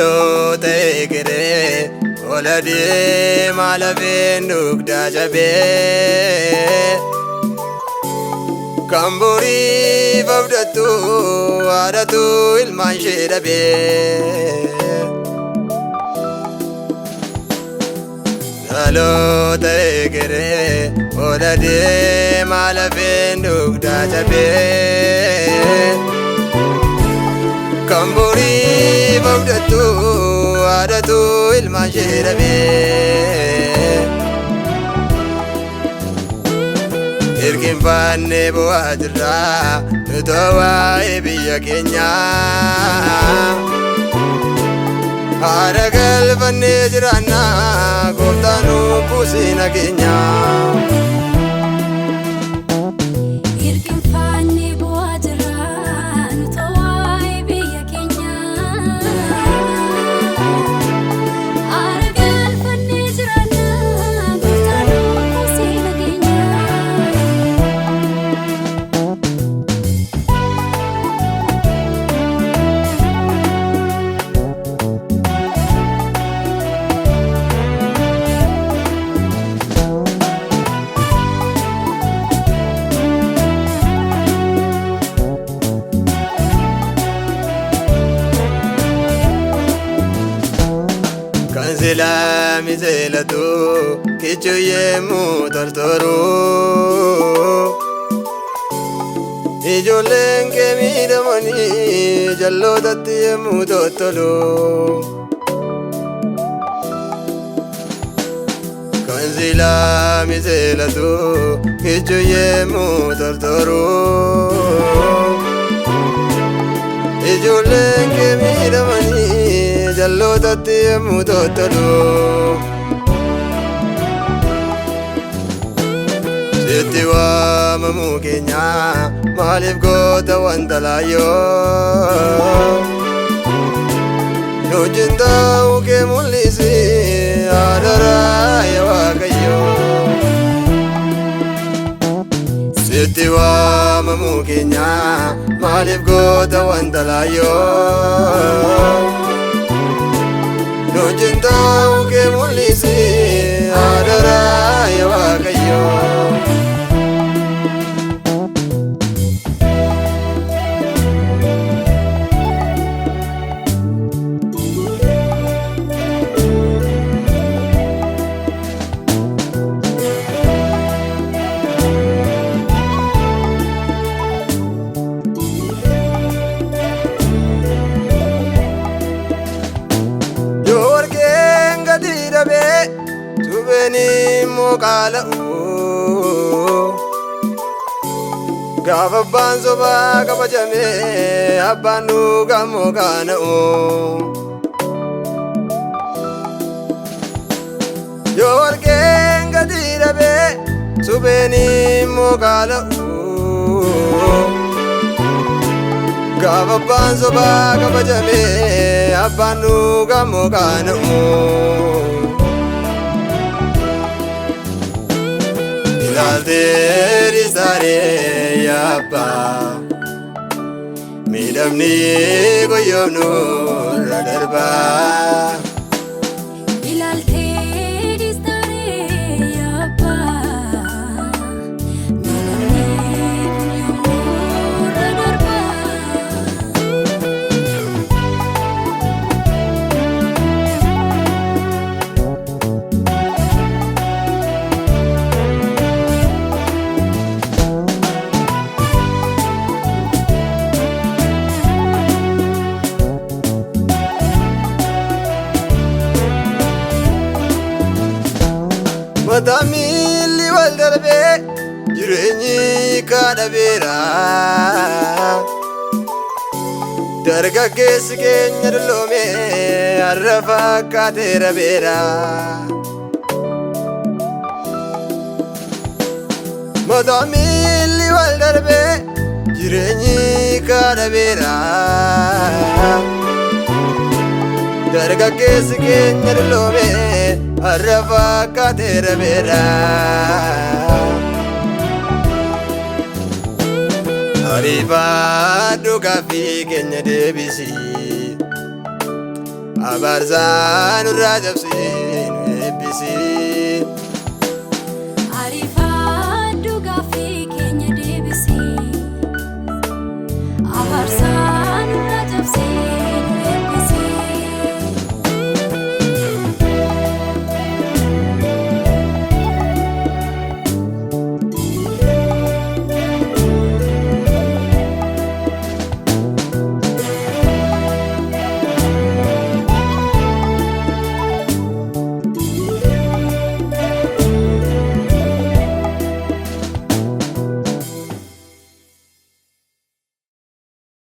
Dhaloota egeree ola deemaa lafeen dugdaa jabee kan boriif abdattu haadhatu ilmaan ishee dhabee. Dhaloota egeree ola deemaa lafeen dugdaa jabee kan boriif abdattu haadhatu ilmaan ishee dhabee. Hirkifannee bu'aa jirra nuti waa'ee biyya keenyaa. Haadha galfannee jiraanna gooftaan nu buusii nageenya. Silami zelatu kichu yemu tortoru ijoolleen kee miidhamanii jallootatti yemu tottolu. Kan silami zelatu kichu yemu tortoru ijoolleen kee miidhamanii jallootatti yemu tottolu. Sitti waamamuu keenya maaliif goota wanta laayyoo? Nu wajjin ta'uu kee mul'isi adaraa yaa Waaqayyoo. Sitti waamamuu keenya maaliif goota wanta laayyoo? Nu wajjin ta'uu kee mul'isi adaraa yaa Waaqayyoo. Tubeni mokala'u gaafa abbaan sobaa kabajame abbaan dhugaa mokana'u. Yoo warqeen gadi dhabe tubeni mokala'u gaafa abbaan sobaa kabajame abbaan dhugaa mokana'u. Ilaaltee saree yaabba miidhamni goyoomnu irra darba. Ilaaltee saree yaabba miidhamni goyoomnu irra darba. Mataa miilli wal darbee jireenyi kadhabeera. Dargaggeessi keenya dulloome har'a fakkaateera beera. Mataa miilli wal darbee jireenyi kadhabeera. Dargaggeessi keenya dulloome har'a fakkaateera beera. Ariifaadhu gaaffii keenya deebisi abarzaan irraa cabsiin eebbisiin